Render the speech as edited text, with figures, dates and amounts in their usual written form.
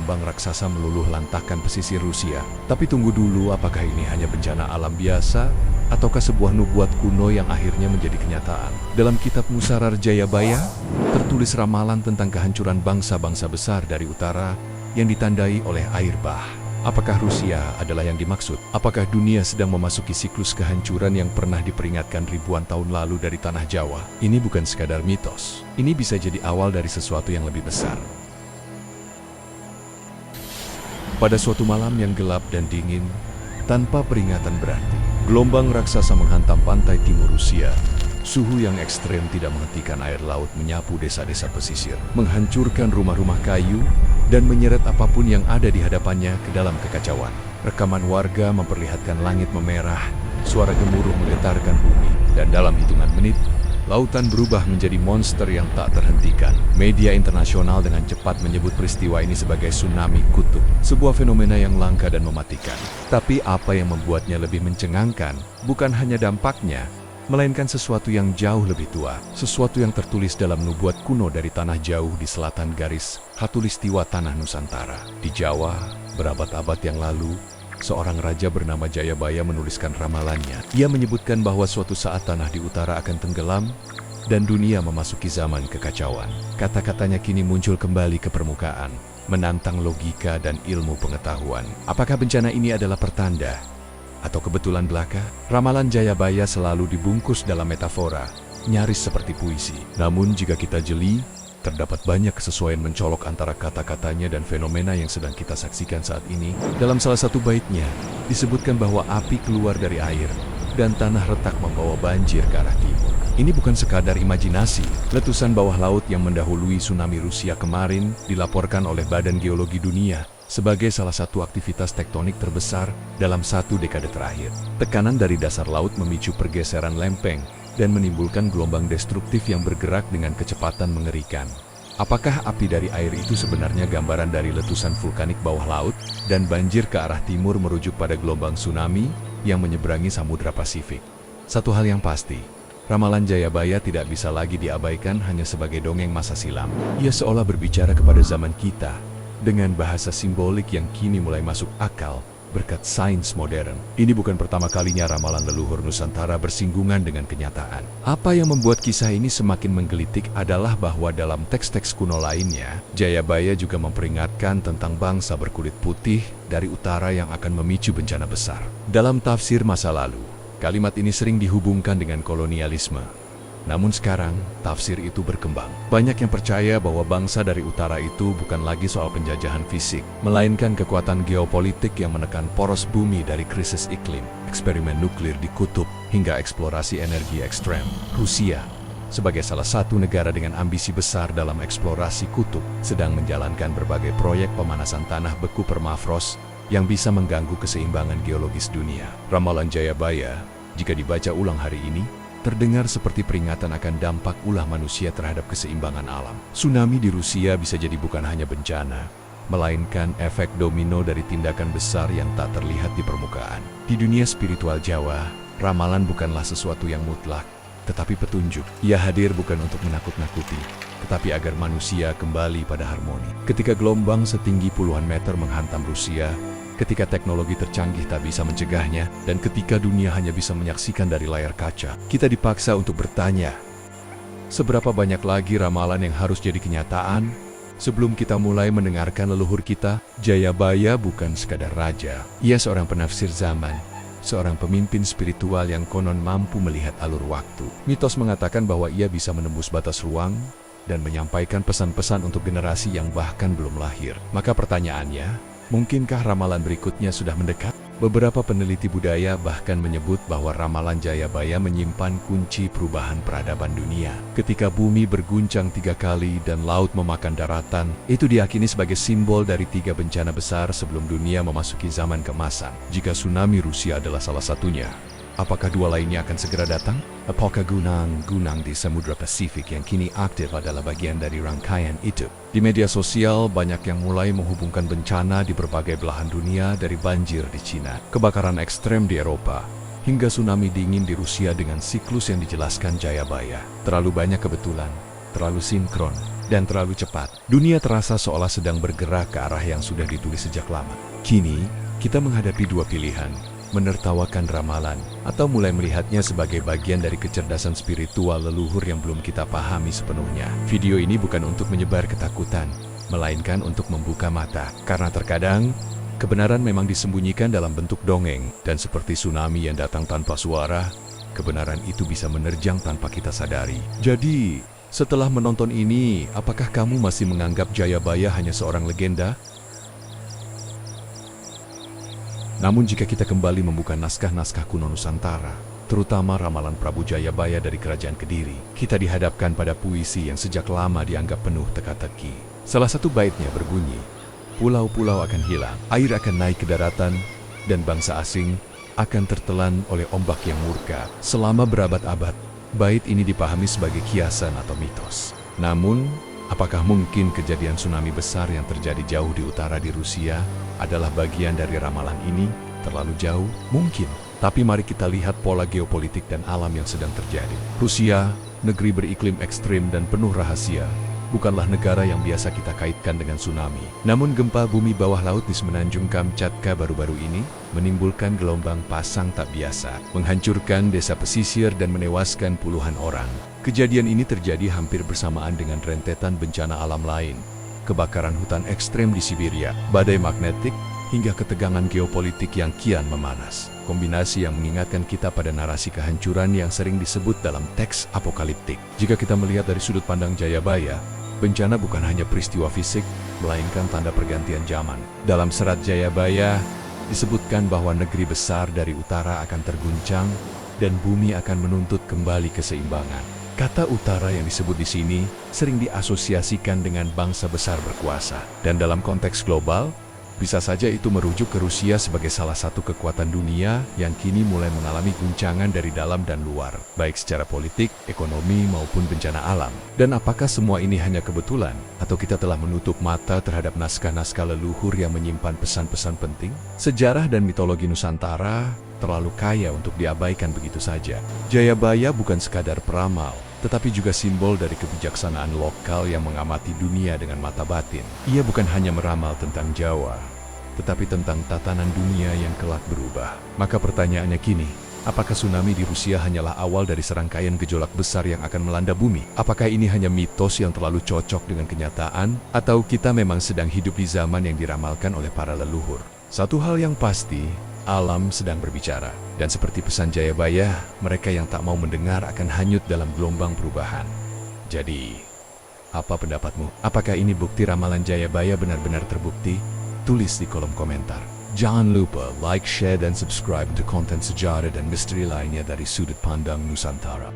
gelombang raksasa meluluh lantahkan pesisir Rusia. Tapi tunggu dulu, apakah ini hanya bencana alam biasa ataukah sebuah nubuat kuno yang akhirnya menjadi kenyataan? Dalam kitab Musarar Jayabaya, tertulis ramalan tentang kehancuran bangsa-bangsa besar dari utara yang ditandai oleh air bah. Apakah Rusia adalah yang dimaksud? Apakah dunia sedang memasuki siklus kehancuran yang pernah diperingatkan ribuan tahun lalu dari tanah Jawa? Ini bukan sekadar mitos. Ini bisa jadi awal dari sesuatu yang lebih besar. Pada suatu malam yang gelap dan dingin, tanpa peringatan berarti, gelombang raksasa menghantam pantai timur Rusia. Suhu yang ekstrem tidak menghentikan air laut menyapu desa-desa pesisir, menghancurkan rumah-rumah kayu, dan menyeret apapun yang ada di hadapannya ke dalam kekacauan. Rekaman warga memperlihatkan langit memerah, suara gemuruh menggetarkan bumi, dan dalam hitungan menit, lautan berubah menjadi monster yang tak terhentikan. Media internasional dengan cepat menyebut peristiwa ini sebagai tsunami kutub, sebuah fenomena yang langka dan mematikan. Tapi apa yang membuatnya lebih mencengangkan, bukan hanya dampaknya, melainkan sesuatu yang jauh lebih tua, sesuatu yang tertulis dalam nubuat kuno dari tanah jauh di selatan garis khatulistiwa tanah Nusantara. Di Jawa, berabad-abad yang lalu, seorang raja bernama Jayabaya menuliskan ramalannya. Ia menyebutkan bahwa suatu saat tanah di utara akan tenggelam dan dunia memasuki zaman kekacauan. Kata-katanya kini muncul kembali ke permukaan, menantang logika dan ilmu pengetahuan. Apakah bencana ini adalah pertanda atau kebetulan belaka? Ramalan Jayabaya selalu dibungkus dalam metafora, nyaris seperti puisi. Namun jika kita jeli, terdapat banyak kesesuaian mencolok antara kata-katanya dan fenomena yang sedang kita saksikan saat ini. Dalam salah satu baitnya, disebutkan bahwa api keluar dari air, dan tanah retak membawa banjir ke arah timur. Ini bukan sekadar imajinasi. Letusan bawah laut yang mendahului tsunami Rusia kemarin dilaporkan oleh Badan Geologi Dunia sebagai salah satu aktivitas tektonik terbesar dalam satu dekade terakhir. Tekanan dari dasar laut memicu pergeseran lempeng dan menimbulkan gelombang destruktif yang bergerak dengan kecepatan mengerikan. Apakah api dari air itu sebenarnya gambaran dari letusan vulkanik bawah laut, dan banjir ke arah timur merujuk pada gelombang tsunami yang menyeberangi Samudra Pasifik? Satu hal yang pasti, ramalan Jayabaya tidak bisa lagi diabaikan hanya sebagai dongeng masa silam. Ia seolah berbicara kepada zaman kita, dengan bahasa simbolik yang kini mulai masuk akal berkat sains modern. Ini bukan pertama kalinya ramalan leluhur Nusantara bersinggungan dengan kenyataan. Apa yang membuat kisah ini semakin menggelitik adalah bahwa dalam teks-teks kuno lainnya, Jayabaya juga memperingatkan tentang bangsa berkulit putih dari utara yang akan memicu bencana besar. Dalam tafsir masa lalu, kalimat ini sering dihubungkan dengan kolonialisme. Namun sekarang, tafsir itu berkembang. Banyak yang percaya bahwa bangsa dari utara itu bukan lagi soal penjajahan fisik, melainkan kekuatan geopolitik yang menekan poros bumi dari krisis iklim, eksperimen nuklir di kutub, hingga eksplorasi energi ekstrem. Rusia, sebagai salah satu negara dengan ambisi besar dalam eksplorasi kutub, sedang menjalankan berbagai proyek pemanasan tanah beku permafrost yang bisa mengganggu keseimbangan geologis dunia. Ramalan Jayabaya, jika dibaca ulang hari ini, terdengar seperti peringatan akan dampak ulah manusia terhadap keseimbangan alam. Tsunami di Rusia bisa jadi bukan hanya bencana, melainkan efek domino dari tindakan besar yang tak terlihat di permukaan. Di dunia spiritual Jawa, ramalan bukanlah sesuatu yang mutlak, tetapi petunjuk. Ia hadir bukan untuk menakut-nakuti, tetapi agar manusia kembali pada harmoni. Ketika gelombang setinggi puluhan meter menghantam Rusia, ketika teknologi tercanggih tak bisa mencegahnya, dan ketika dunia hanya bisa menyaksikan dari layar kaca, kita dipaksa untuk bertanya, seberapa banyak lagi ramalan yang harus jadi kenyataan? Sebelum kita mulai mendengarkan leluhur kita, Jayabaya bukan sekadar raja. Ia seorang penafsir zaman, seorang pemimpin spiritual yang konon mampu melihat alur waktu. Mitos mengatakan bahwa ia bisa menembus batas ruang dan menyampaikan pesan-pesan untuk generasi yang bahkan belum lahir. Maka pertanyaannya, mungkinkah ramalan berikutnya sudah mendekat? Beberapa peneliti budaya bahkan menyebut bahwa ramalan Jayabaya menyimpan kunci perubahan peradaban dunia. Ketika bumi berguncang 3 kali dan laut memakan daratan, itu diyakini sebagai simbol dari 3 bencana besar sebelum dunia memasuki zaman keemasan. Jika tsunami Rusia adalah salah satunya, apakah 2 lainnya akan segera datang? Apakah gunung-gunung di Samudra Pasifik yang kini aktif adalah bagian dari rangkaian itu? Di media sosial, banyak yang mulai menghubungkan bencana di berbagai belahan dunia, dari banjir di Cina, kebakaran ekstrem di Eropa, hingga tsunami dingin di Rusia dengan siklus yang dijelaskan Jayabaya. Terlalu banyak kebetulan, terlalu sinkron, dan terlalu cepat. Dunia terasa seolah sedang bergerak ke arah yang sudah ditulis sejak lama. Kini, kita menghadapi dua pilihan, menertawakan ramalan, atau mulai melihatnya sebagai bagian dari kecerdasan spiritual leluhur yang belum kita pahami sepenuhnya. Video ini bukan untuk menyebar ketakutan, melainkan untuk membuka mata. Karena terkadang, kebenaran memang disembunyikan dalam bentuk dongeng, dan seperti tsunami yang datang tanpa suara, kebenaran itu bisa menerjang tanpa kita sadari. Jadi, setelah menonton ini, apakah kamu masih menganggap Jayabaya hanya seorang legenda? Namun jika kita kembali membuka naskah-naskah kuno Nusantara, terutama ramalan Prabu Jayabaya dari Kerajaan Kediri, kita dihadapkan pada puisi yang sejak lama dianggap penuh teka-teki. Salah satu baitnya berbunyi, pulau-pulau akan hilang, air akan naik ke daratan, dan bangsa asing akan tertelan oleh ombak yang murka. Selama berabad-abad, bait ini dipahami sebagai kiasan atau mitos. Namun, apakah mungkin kejadian tsunami besar yang terjadi jauh di utara di Rusia adalah bagian dari ramalan ini? Terlalu jauh? Mungkin. Tapi mari kita lihat pola geopolitik dan alam yang sedang terjadi. Rusia, negeri beriklim ekstrim dan penuh rahasia, bukanlah negara yang biasa kita kaitkan dengan tsunami. Namun gempa bumi bawah laut di semenanjung Kamchatka baru-baru ini menimbulkan gelombang pasang tak biasa, menghancurkan desa pesisir dan menewaskan puluhan orang. Kejadian ini terjadi hampir bersamaan dengan rentetan bencana alam lain, kebakaran hutan ekstrem di Siberia, badai magnetik, hingga ketegangan geopolitik yang kian memanas. Kombinasi yang mengingatkan kita pada narasi kehancuran yang sering disebut dalam teks apokaliptik. Jika kita melihat dari sudut pandang Jayabaya, bencana bukan hanya peristiwa fisik, melainkan tanda pergantian zaman. Dalam serat Jayabaya, disebutkan bahwa negeri besar dari utara akan terguncang dan bumi akan menuntut kembali keseimbangan. Kata utara yang disebut di sini sering diasosiasikan dengan bangsa besar berkuasa. Dan dalam konteks global, bisa saja itu merujuk ke Rusia sebagai salah satu kekuatan dunia yang kini mulai mengalami guncangan dari dalam dan luar, baik secara politik, ekonomi, maupun bencana alam. Dan apakah semua ini hanya kebetulan? Atau kita telah menutup mata terhadap naskah-naskah leluhur yang menyimpan pesan-pesan penting? Sejarah dan mitologi Nusantara terlalu kaya untuk diabaikan begitu saja. Jayabaya bukan sekadar peramal, tetapi juga simbol dari kebijaksanaan lokal yang mengamati dunia dengan mata batin. Ia bukan hanya meramal tentang Jawa, tetapi tentang tatanan dunia yang kelak berubah. Maka pertanyaannya kini, apakah tsunami di Rusia hanyalah awal dari serangkaian gejolak besar yang akan melanda bumi? Apakah ini hanya mitos yang terlalu cocok dengan kenyataan? Atau kita memang sedang hidup di zaman yang diramalkan oleh para leluhur? Satu hal yang pasti, alam sedang berbicara. Dan seperti pesan Jayabaya, mereka yang tak mau mendengar akan hanyut dalam gelombang perubahan. Jadi, apa pendapatmu? Apakah ini bukti ramalan Jayabaya benar-benar terbukti? Tulis di kolom komentar. Jangan lupa like, share, dan subscribe untuk konten sejarah dan misteri lainnya dari sudut pandang Nusantara.